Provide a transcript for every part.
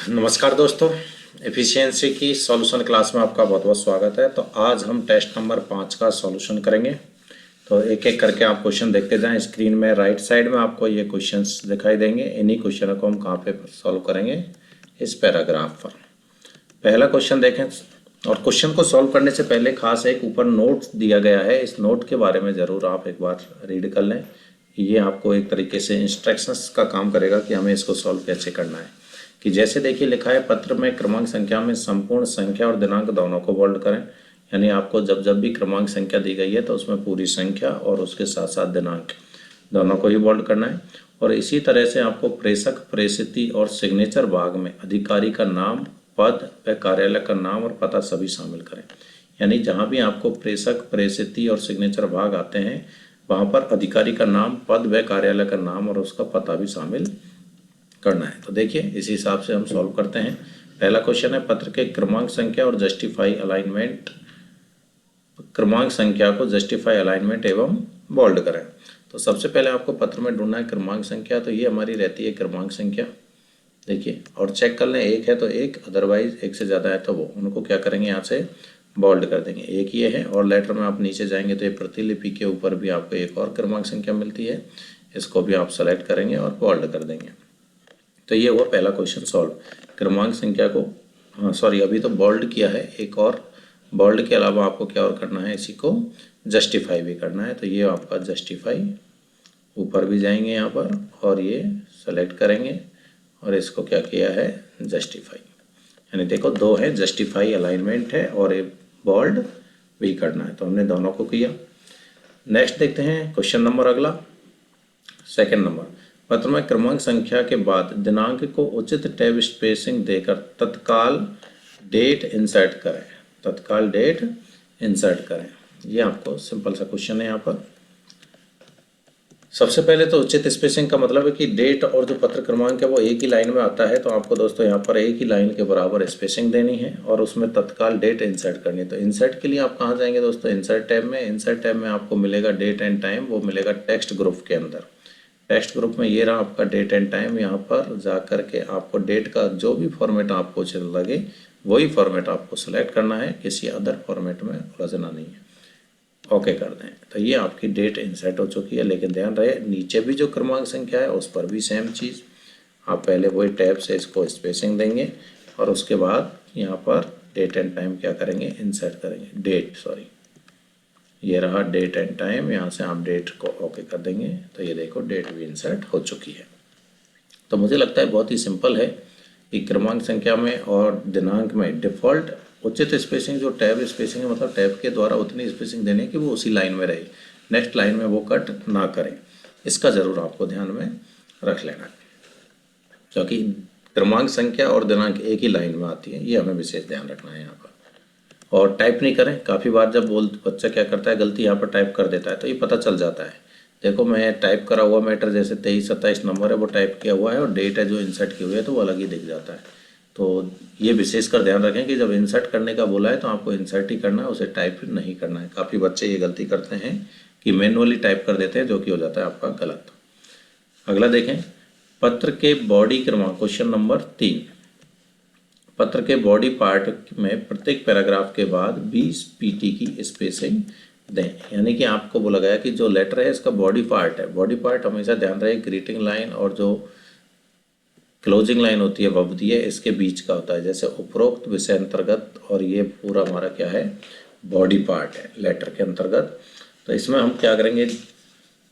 नमस्कार दोस्तों, एफिशिएंसी की सॉल्यूशन क्लास में आपका बहुत बहुत स्वागत है। तो आज हम टेस्ट नंबर 5 का सॉल्यूशन करेंगे। तो एक एक करके आप क्वेश्चन देखते जाएं। स्क्रीन में राइट साइड में आपको ये क्वेश्चंस दिखाई देंगे। इन्हीं क्वेश्चनों को हम कहाँ पे सॉल्व करेंगे, इस पैराग्राफ पर। पहला क्वेश्चन देखें, और क्वेश्चन को सॉल्व करने से पहले खास एक ऊपर नोट दिया गया है, इस नोट के बारे में ज़रूर आप एक बार रीड कर लें। ये आपको एक तरीके से इंस्ट्रक्शंस का काम करेगा कि हमें इसको सॉल्व कैसे करना है। कि जैसे देखिए लिखा है, पत्र में क्रमांक संख्या में संपूर्ण संख्या और दिनांक दोनों को बोल्ड करें। यानी आपको जब जब भी क्रमांक संख्या दी गई है तो उसमें पूरी संख्या और उसके साथ साथ दिनांक दोनों को ही बोल्ड करना है। और इसी तरह से आपको प्रेषक, प्रेषिती और सिग्नेचर भाग में अधिकारी का नाम, पद व कार्यालय का नाम और पता सभी शामिल करें। यानी जहाँ भी आपको प्रेषक, प्रेषिती और सिग्नेचर भाग आते हैं वहाँ पर अधिकारी का नाम, पद व कार्यालय का नाम और उसका पता भी शामिल करना है। तो देखिए इस हिसाब से हम सॉल्व करते हैं। पहला क्वेश्चन है, पत्र के क्रमांक संख्या और जस्टिफाई अलाइनमेंट, क्रमांक संख्या को जस्टिफाई अलाइनमेंट एवं बोल्ड करें। तो सबसे पहले आपको पत्र में ढूंढना है क्रमांक संख्या। तो ये हमारी रहती है क्रमांक संख्या, देखिए, और चेक कर लें, एक है तो एक, अदरवाइज एक से ज़्यादा है तो वो, उनको क्या करेंगे, यहाँ से बोल्ड कर देंगे। एक ये है, और लेटर में आप नीचे जाएंगे तो ये प्रतिलिपि के ऊपर भी आपको एक और क्रमांक संख्या मिलती है, इसको भी आप सेलेक्ट करेंगे और बोल्ड कर देंगे। तो ये हुआ पहला क्वेश्चन सॉल्व। क्रमांक संख्या को, हाँ सॉरी, अभी तो बोल्ड किया है, एक और बोल्ड के अलावा आपको क्या और करना है, इसी को जस्टिफाई भी करना है। तो ये आपका जस्टिफाई, ऊपर भी जाएंगे यहाँ पर और ये सेलेक्ट करेंगे और इसको क्या किया है, जस्टिफाई। यानी देखो दो है, जस्टिफाई अलाइनमेंट है और एक बोल्ड भी करना है, तो हमने दोनों को किया। नेक्स्ट देखते हैं क्वेश्चन नंबर अगला, सेकंड नंबर, पत्र में क्रमांक संख्या के बाद दिनांक को उचित टैब स्पेसिंग देकर तत्काल डेट इंसर्ट करें। तत्काल डेट इंसर्ट करें, ये आपको सिंपल सा क्वेश्चन है। यहाँ पर सबसे पहले तो उचित स्पेसिंग का मतलब है कि डेट और जो पत्र क्रमांक है वो एक ही लाइन में आता है, तो आपको दोस्तों यहाँ पर एक ही लाइन के बराबर स्पेसिंग देनी है और उसमें तत्काल डेट इंसर्ट करनी है। तो इंसर्ट के लिए आप कहाँ जाएंगे दोस्तों, इंसर्ट टैब में। इंसर्ट टैब में आपको मिलेगा डेट एंड टाइम, वो मिलेगा टेक्स्ट ग्रुप के अंदर। टेक्स्ट ग्रुप में ये रहा आपका डेट एंड टाइम। यहाँ पर जा कर के आपको डेट का जो भी फॉर्मेट आपको उचित लगे वही फॉर्मेट आपको सेलेक्ट करना है, किसी अदर फॉर्मेट में उलझना नहीं है। ओके कर दें। तो ये आपकी डेट इंसर्ट हो चुकी है, लेकिन ध्यान रहे नीचे भी जो क्रमांक संख्या है उस पर भी सेम चीज़, आप पहले वही टैब से इसको स्पेसिंग देंगे और उसके बाद यहाँ पर डेट एंड टाइम क्या करेंगे, इंसर्ट करेंगे। डेट, सॉरी, ये रहा डेट एंड टाइम, यहाँ से आप डेट को ओके कर देंगे। तो ये देखो डेट भी इंसर्ट हो चुकी है। तो मुझे लगता है बहुत ही सिंपल है कि क्रमांक संख्या में और दिनांक में डिफ़ॉल्ट उचित स्पेसिंग, जो टैब स्पेसिंग है, मतलब टैब के द्वारा उतनी स्पेसिंग देने की वो उसी लाइन में रहे, नेक्स्ट लाइन में वो कट ना करें। इसका ज़रूर आपको ध्यान में रख लेना है, क्योंकि क्रमांक संख्या और दिनांक एक ही लाइन में आती है, ये हमें विशेष ध्यान रखना है यहाँ पर। और टाइप नहीं करें। काफ़ी बार जब बच्चा क्या करता है, गलती यहाँ पर टाइप कर देता है, तो ये पता चल जाता है। देखो मैं टाइप करा हुआ मैटर जैसे 23-27 नंबर है वो टाइप किया हुआ है, और डेट है जो इंसर्ट की हुई है तो वो अलग ही दिख जाता है। तो ये विशेषकर ध्यान रखें कि जब इंसर्ट करने का बोला है तो आपको इंसर्ट ही करना है, उसे टाइप नहीं करना है। काफ़ी बच्चे ये गलती करते हैं कि मैनुअली टाइप कर देते हैं, जो कि हो जाता है आपका गलत। अगला देखें, पत्र के बॉडी क्रमांक, क्वेश्चन नंबर 3, पत्र के बॉडी पार्ट में प्रत्येक पैराग्राफ के बाद 20 पीटी की स्पेसिंग दें। यानी कि आपको बोला गया कि जो लेटर है इसका बॉडी पार्ट है, बॉडी पार्ट हमेशा ध्यान रहे ग्रीटिंग लाइन और जो क्लोजिंग लाइन होती है वबदी है, इसके बीच का होता है। जैसे उपरोक्त विषय अंतर्गत, और ये पूरा हमारा क्या है, बॉडी पार्ट है लेटर के अंतर्गत। तो इसमें हम क्या करेंगे,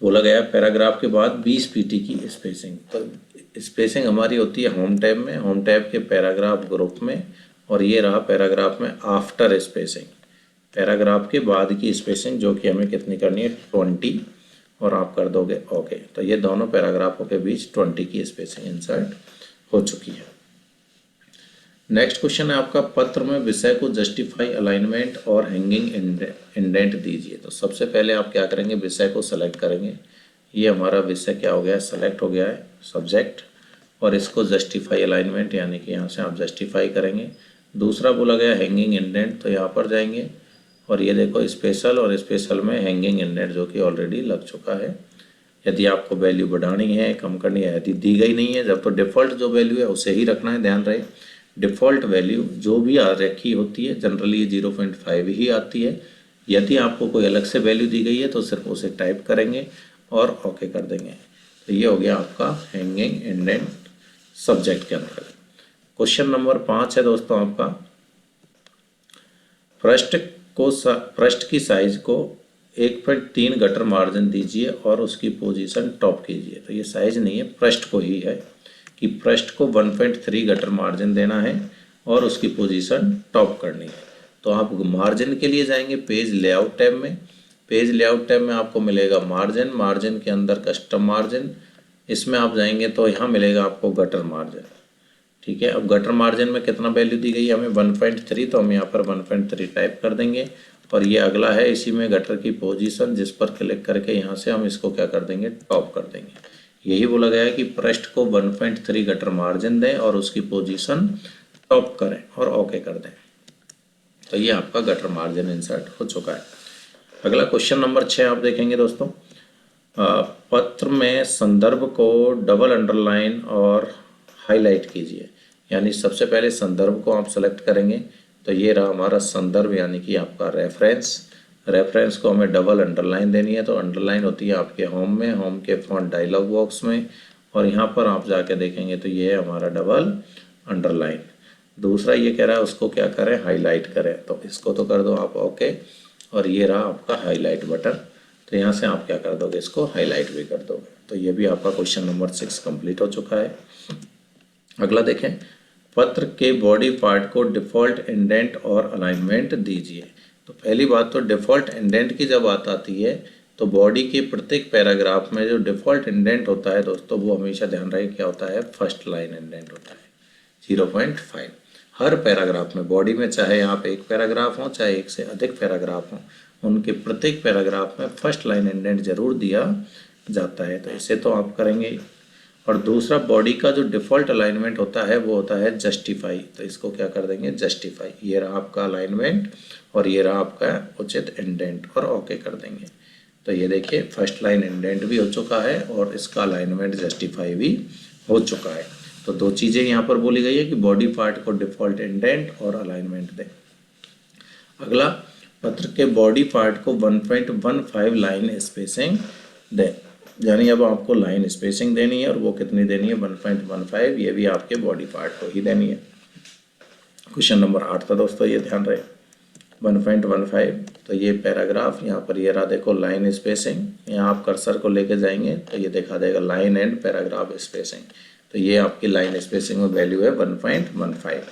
बोला गया पैराग्राफ के बाद 20 पीटी की स्पेसिंग। तो स्पेसिंग हमारी होती है होम टैब में, होम टैब के पैराग्राफ ग्रुप में, और ये रहा पैराग्राफ में आफ्टर स्पेसिंग, पैराग्राफ के बाद की स्पेसिंग, जो कि हमें कितनी करनी है, 20, और आप कर दोगे ओके। तो ये दोनों पैराग्राफों के बीच 20 की स्पेसिंग इंसर्ट हो चुकी है। नेक्स्ट क्वेश्चन है आपका, पत्र में विषय को जस्टिफाई अलाइनमेंट और हैंगिंग इंडेंट दीजिए। तो सबसे पहले आप क्या करेंगे, विषय को सेलेक्ट करेंगे। ये हमारा विषय क्या हो गया है, सेलेक्ट हो गया है, सब्जेक्ट, और इसको जस्टिफाई अलाइनमेंट, यानी कि यहाँ से आप जस्टिफाई करेंगे। दूसरा बोला गया हैंगिंग इंडेंट, तो यहाँ पर जाएंगे और ये देखो स्पेशल, और स्पेशल में हैंगिंग इंडेंट जो कि ऑलरेडी लग चुका है। यदि आपको वैल्यू बढ़ानी है, कम करनी है, यदि दी गई नहीं है जब, तो डिफ़ॉल्ट जो वैल्यू है उसे ही रखना है। ध्यान रहे, डिफ़ॉल्ट वैल्यू जो भी आ रखी होती है जनरली 0.5 ही आती है। यदि आपको कोई अलग से वैल्यू दी गई है तो सिर्फ उसे टाइप करेंगे और ओके कर देंगे। तो ये हो गया आपका हैंगिंग इंडेंट सब्जेक्ट के अंतर्गत। क्वेश्चन नंबर 5 है दोस्तों आपका, पृष्ठ की साइज को 1.3 गटर मार्जिन दीजिए और उसकी पोजीशन टॉप कीजिए। तो ये साइज नहीं है, पृष्ठ को ही है कि पृष्ठ को 1.3 गटर मार्जिन देना है और उसकी पोजीशन टॉप करनी है। तो आप मार्जिन के लिए जाएंगे पेज लेआउट टैब में। पेज लेआउट टैब में आपको मिलेगा मार्जिन, मार्जिन के अंदर कस्टम मार्जिन, इसमें आप जाएंगे तो यहाँ मिलेगा आपको गटर मार्जिन। ठीक है, अब गटर मार्जिन में कितना वैल्यू दी गई है हमें 1.3, तो हम यहाँ पर 1.3 टाइप कर देंगे। और ये अगला है, इसी में गटर की पोजीशन, जिस पर क्लिक करके यहाँ से हम इसको क्या कर देंगे, टॉप कर देंगे। यही बोला गया है कि पृष्ठ को 1.3 गटर मार्जिन दें और उसकी पोजीशन टॉप करें और ओके कर दें। तो ये आपका गटर मार्जिन इंसर्ट हो चुका है। अगला क्वेश्चन नंबर 6 आप देखेंगे दोस्तों, पत्र में संदर्भ को डबल अंडरलाइन और हाईलाइट कीजिए। यानी सबसे पहले संदर्भ को आप सेलेक्ट करेंगे, तो ये रहा हमारा संदर्भ यानी कि आपका रेफरेंस को हमें डबल अंडरलाइन देनी है। तो अंडरलाइन होती है आपके होम में, होम के फॉन्ट डायलॉग बॉक्स में, और यहाँ पर आप जाके देखेंगे तो ये है हमारा डबल अंडरलाइन। दूसरा ये कह रहा है उसको क्या करें, हाईलाइट करें। तो इसको तो कर दो आप ओके, और ये रहा आपका हाईलाइट बटन। तो यहाँ से आप क्या कर दोगे, इसको हाईलाइट भी कर दोगे। तो ये भी आपका क्वेश्चन नंबर 6 कंप्लीट हो चुका है। अगला देखें, पत्र के बॉडी पार्ट को डिफ़ॉल्ट इंडेंट और अलाइनमेंट दीजिए। तो पहली बात तो डिफ़ॉल्ट इंडेंट की जब बात आती है तो बॉडी के प्रत्येक पैराग्राफ में जो डिफ़ॉल्ट इंडेंट होता है दोस्तों, वो हमेशा ध्यान रहे क्या होता है, फर्स्ट लाइन इंडेंट होता है 0.5 हर पैराग्राफ में। बॉडी में चाहे आप एक पैराग्राफ हो चाहे एक से अधिक पैराग्राफ हो, उनके प्रत्येक पैराग्राफ में फर्स्ट लाइन इंडेंट जरूर दिया जाता है। तो इसे तो आप करेंगे। और दूसरा, बॉडी का जो डिफ़ॉल्ट अलाइनमेंट होता है वो होता है जस्टिफाई। तो इसको क्या कर देंगे, जस्टिफाई। ये रहा आपका अलाइनमेंट और ये रहा आपका उचित इंडेंट, और ओके कर देंगे। तो ये देखिए फर्स्ट लाइन इंडेंट भी हो चुका है और इसका अलाइनमेंट जस्टिफाई भी हो चुका है। तो दो चीज़ें यहाँ पर बोली गई है कि बॉडी पार्ट को डिफ़ॉल्ट इंडेंट और अलाइनमेंट दें। अगला, पत्र के बॉडी पार्ट को 1.15 लाइन स्पेसिंग दें। यानी अब आपको लाइन स्पेसिंग देनी है, और वो कितनी देनी है, 1.15। ये भी आपके बॉडी पार्ट को ही देनी है। क्वेश्चन नंबर 8 था दोस्तों, ये ध्यान रहे 1.15। तो ये पैराग्राफ यहाँ पर ये रहा, देखो लाइन स्पेसिंग। यहाँ आप कर्सर को लेके जाएंगे तो ये दिखा देगा लाइन एंड पैराग्राफ स्पेसिंग। तो ये आपकी लाइन स्पेसिंग में वैल्यू है 1.15।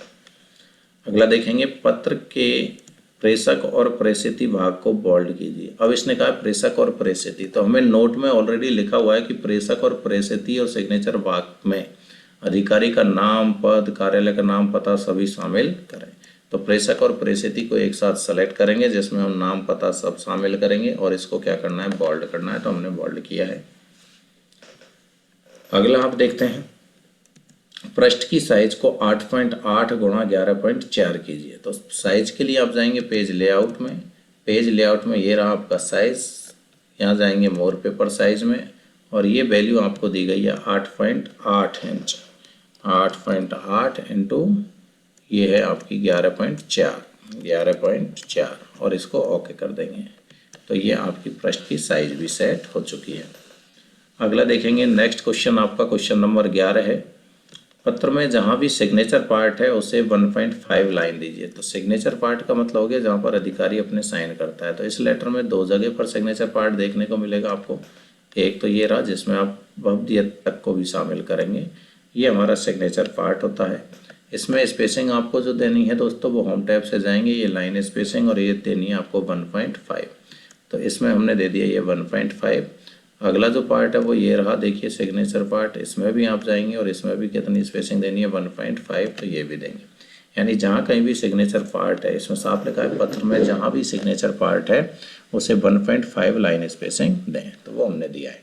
अगला देखेंगे, पत्र के प्रेषक और प्रेषिती भाग को बोल्ड कीजिए। अब इसने कहा प्रेषक और प्रेषिती, तो हमें नोट में ऑलरेडी लिखा हुआ है कि प्रेषक और प्रेषिती और सिग्नेचर भाग में अधिकारी का नाम, पद, कार्यालय का नाम, पता सभी शामिल करें। तो प्रेषक और प्रेषिती को एक साथ सेलेक्ट करेंगे, जिसमें हम नाम, पता सब शामिल करेंगे, और इसको क्या करना है, बोल्ड करना है। तो हमने बोल्ड किया है। अगला आप देखते हैं, पृष्ठ की साइज को 8.8 गुणा 11.4 कीजिए। तो साइज के लिए आप जाएंगे पेज लेआउट में। पेज लेआउट में ये रहा आपका साइज, यहाँ जाएंगे मोर पेपर साइज में, और ये वैल्यू आपको दी गई है 8.8 इंच। 8.8 इंटू ये है आपकी 11.4, और इसको ओके कर देंगे। तो ये आपकी पृष्ठ की साइज भी सेट हो चुकी है। अगला देखेंगे, नेक्स्ट क्वेश्चन आपका क्वेश्चन नंबर 11 है, पत्र में जहाँ भी सिग्नेचर पार्ट है उसे 1.5 लाइन दीजिए। तो सिग्नेचर पार्ट का मतलब हो गया जहाँ पर अधिकारी अपने साइन करता है। तो इस लेटर में दो जगह पर सिग्नेचर पार्ट देखने को मिलेगा आपको। एक तो ये रहा जिसमें आप भवदियत तक को भी शामिल करेंगे, ये हमारा सिग्नेचर पार्ट होता है। इसमें स्पेसिंग आपको जो देनी है दोस्तों, वो होम टैब से जाएंगे, ये लाइन स्पेसिंग, और ये देनी है आपको 1.5। तो इसमें हमने दे दिया ये 1.5। अगला जो पार्ट है वो ये रहा, देखिए सिग्नेचर पार्ट, इसमें भी आप जाएंगे और इसमें भी कितनी स्पेसिंग देनी है, 1.5। तो ये भी देंगे। यानी जहाँ कहीं भी सिग्नेचर पार्ट है, इसमें साफ लिखा है पत्र में जहाँ भी सिग्नेचर पार्ट है उसे 1.5 लाइन स्पेसिंग दें। तो वो हमने दिया है।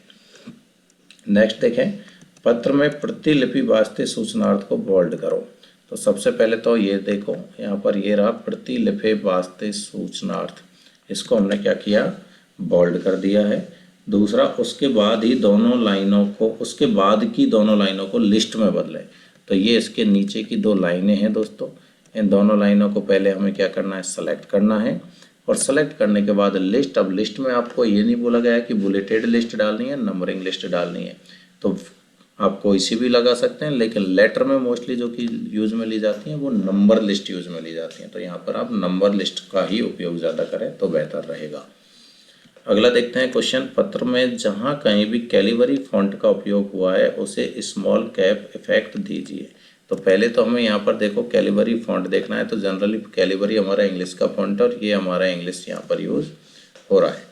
नेक्स्ट देखें, पत्र में प्रतिलिपि वास्ते सूचनार्थ को बोल्ड करो। तो सबसे पहले तो ये देखो यहाँ पर ये रहा प्रतिलिपि वास्ते सूचनार्थ, इसको हमने क्या किया, बोल्ड कर दिया है। दूसरा उसके बाद ही दोनों लाइनों को, उसके बाद की दोनों लाइनों को लिस्ट में बदलें। तो ये इसके नीचे की दो लाइनें हैं दोस्तों, इन दोनों लाइनों को पहले हमें क्या करना है, सेलेक्ट करना है। और सेलेक्ट करने के बाद लिस्ट, अब लिस्ट में आपको ये नहीं बोला गया है कि बुलेटेड लिस्ट डालनी है, नंबरिंग लिस्ट डालनी है, तो आप कोई सी भी लगा सकते हैं, लेकिन लेटर में मोस्टली जो कि यूज़ में ली जाती हैं वो नंबर लिस्ट यूज़ में ली जाती हैं। तो यहाँ पर आप नंबर लिस्ट का ही उपयोग ज़्यादा करें तो बेहतर रहेगा। अगला देखते हैं क्वेश्चन, पत्र में जहाँ कहीं भी कैलिबरी फॉन्ट का उपयोग हुआ है उसे स्मॉल कैप इफेक्ट दीजिए। तो पहले तो हमें यहाँ पर देखो कैलिबरी फॉन्ट देखना है, तो जनरली कैलिबरी हमारा इंग्लिश का फॉन्ट है और ये हमारा इंग्लिश यहाँ पर यूज़ हो रहा है।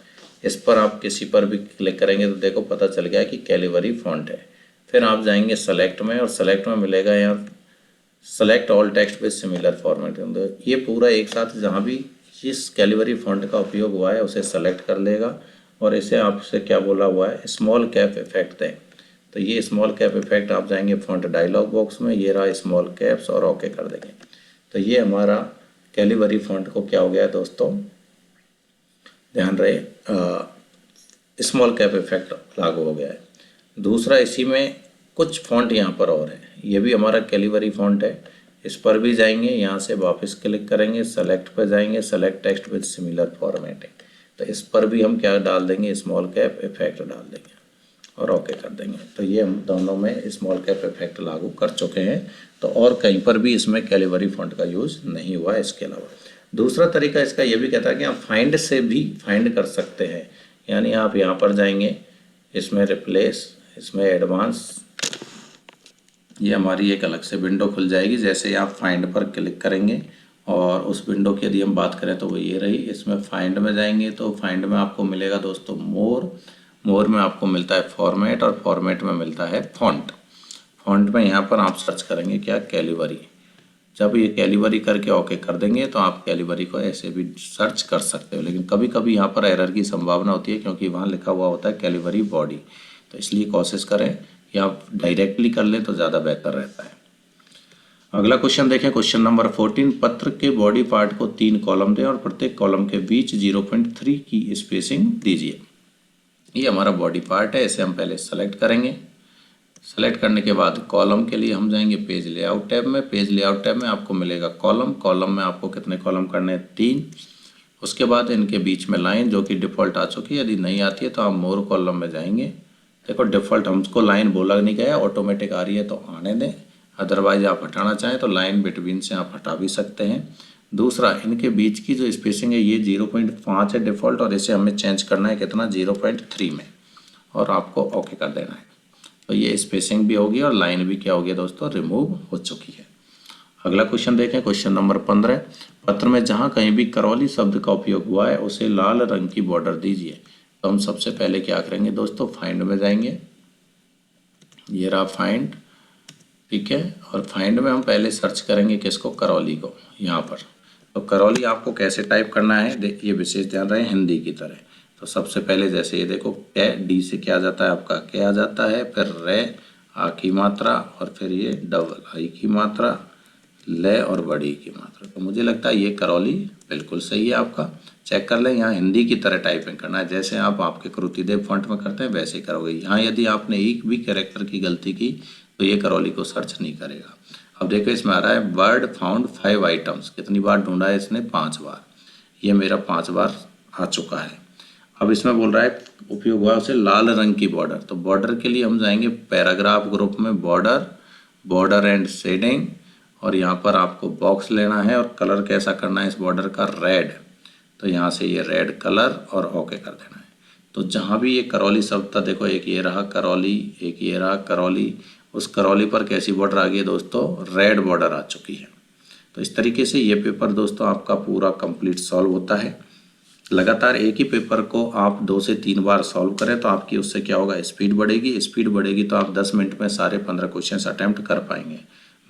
इस पर आप किसी पर भी क्लिक करेंगे तो देखो पता चल गया कि कैलिबरी फॉन्ट है। फिर आप जाएंगे सेलेक्ट में, और सेलेक्ट में मिलेगा यहाँ select all text with similar format. ये पूरा एक साथ जहाँ भी जिस कैलिबरी फॉन्ट का उपयोग हुआ है उसे सेलेक्ट कर लेगा, और इसे आपसे क्या बोला हुआ है, स्मॉल कैप इफेक्ट दें। तो ये स्मॉल कैप इफेक्ट आप जाएंगे फॉन्ट डायलॉग बॉक्स में, ये रहा स्मॉल कैप्स, और ओके कर देंगे। तो ये हमारा कैलिबरी फॉन्ट को क्या हो गया दोस्तों, ध्यान रहे, स्मॉल कैप इफेक्ट लागू हो गया है। दूसरा इसी में कुछ फॉन्ट यहाँ पर और है, ये भी हमारा कैलिबरी फॉन्ट है। इस पर भी जाएंगे, यहाँ से वापस क्लिक करेंगे, सेलेक्ट पर जाएंगे, select text with similar formatting. तो इस पर भी हम क्या डाल देंगे, स्मॉल कैप इफेक्ट डाल देंगे और ओके कर देंगे। तो ये हम दोनों में स्मॉल कैप इफेक्ट लागू कर चुके हैं। तो और कहीं पर भी इसमें कैलिबरी फॉन्ट का यूज़ नहीं हुआ है इसके अलावा। दूसरा तरीका इसका ये भी कहता है कि आप फाइंड से भी फाइंड कर सकते हैं, यानी आप यहाँ पर जाएंगे, इसमें रिप्लेस, इसमें एडवांस, ये हमारी एक अलग से विंडो खुल जाएगी। जैसे ही आप फाइंड पर क्लिक करेंगे, और उस विंडो की यदि हम बात करें तो वो ये रही। इसमें फाइंड में जाएंगे तो फाइंड में आपको मिलेगा दोस्तों मोर में आपको मिलता है फॉर्मेट, और फॉर्मेट में मिलता है फॉन्ट। फॉन्ट में यहाँ पर आप सर्च करेंगे क्या, कैलिबरी। जब ये कैलिबरी करके ओके कर देंगे तो आप कैलिबरी को ऐसे भी सर्च कर सकते हो, लेकिन कभी कभी यहाँ पर एरर की संभावना होती है क्योंकि वहाँ लिखा हुआ होता है कैलिबरी बॉडी। तो इसलिए कोशिश करें कि आप डायरेक्टली कर लें तो ज़्यादा बेहतर रहता है। अगला क्वेश्चन देखें, क्वेश्चन नंबर 14, पत्र के बॉडी पार्ट को 3 कॉलम दें और प्रत्येक कॉलम के बीच 0.3 की स्पेसिंग दीजिए। ये हमारा बॉडी पार्ट है, इसे हम पहले सेलेक्ट करेंगे। सेलेक्ट करने के बाद कॉलम के लिए हम जाएंगे पेज लेआउट टैब में। पेज लेआउट टैब में आपको मिलेगा कॉलम, कॉलम में आपको कितने कॉलम करने हैं, 3। उसके बाद इनके बीच में लाइन जो कि डिफ़ॉल्ट आ चुकी है, यदि नहीं आती है तो आप मोर कॉलम में जाएंगे। देखो डिफ़ॉल्ट हमको लाइन बोला नहीं गया, ऑटोमेटिक आ रही है तो आने दें, अदरवाइज आप हटाना चाहें तो लाइन बिटवीन से आप हटा भी सकते हैं। दूसरा, इनके बीच की जो स्पेसिंग है ये 0.5 है डिफ़ॉल्ट, और इसे हमें चेंज करना है कितना, 0.3 में, और आपको ओके कर देना है। तो ये स्पेसिंग भी होगी और लाइन भी क्या होगी दोस्तों, रिमूव हो चुकी है। अगला क्वेश्चन देखें, क्वेश्चन नंबर 15, पत्र में जहाँ कहीं भी करौली शब्द का उपयोग हुआ है उसे लाल रंग की बॉर्डर दीजिए। तो हम सबसे पहले क्या करेंगे दोस्तों, फाइंड में जाएंगे, ये रहा फाइंड, ठीक है। और फाइंड में हम पहले सर्च करेंगे किसको, करौली को, यहाँ पर। तो करौली आपको कैसे टाइप करना है, ये विशेष ध्यान रहे, हिंदी की तरह। तो सबसे पहले जैसे ये देखो, कै, डी से क्या आ जाता है आपका, क्या आ जाता है, फिर रे, आ की मात्रा, और फिर ये डबल आई की मात्रा, ले और बड़ी की मात्रा। तो मुझे लगता है ये करौली बिल्कुल सही है आपका। चेक कर लें, यहाँ हिंदी की तरह टाइपिंग करना है, जैसे आप आपके कृतिदेव फॉन्ट में करते हैं वैसे ही करोगे। यहाँ यदि आपने एक भी कैरेक्टर की गलती की तो ये करौली को सर्च नहीं करेगा। अब देखो इसमें आ रहा है वर्ड फाउंड 5 आइटम्स, कितनी बार ढूंढा है इसने, 5 बार। ये मेरा 5 बार आ चुका है। अब इसमें बोल रहा है उपयोग हुआ उसे लाल रंग की बॉर्डर। तो बॉर्डर के लिए हम जाएंगे पैराग्राफ ग्रुप में, बॉर्डर एंड शेडिंग, और यहाँ पर आपको बॉक्स लेना है और कलर कैसा करना है इस बॉर्डर का, रेड। तो यहाँ से ये रेड कलर और ओके कर देना है। तो जहाँ भी ये करौली शब्द था, देखो एक ये रहा करौली, एक ये रहा करौली, उस करौली पर कैसी बॉर्डर आ गई है दोस्तों, रेड बॉर्डर आ चुकी है। तो इस तरीके से ये पेपर दोस्तों आपका पूरा कंप्लीट सॉल्व होता है। लगातार एक ही पेपर को आप 2 से 3 बार सॉल्व करें तो आपकी उससे क्या होगा, स्पीड बढ़ेगी। स्पीड बढ़ेगी तो आप 10 मिनट में सारे 15 क्वेश्चन अटैम्प्ट कर पाएंगे।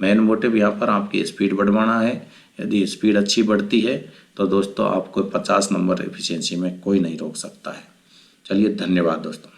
मेन मोटिव यहाँ पर आपकी स्पीड बढ़वाना है। यदि स्पीड अच्छी बढ़ती है तो दोस्तों आपको 50 नंबर एफिशिएंसी में कोई नहीं रोक सकता है। चलिए धन्यवाद दोस्तों।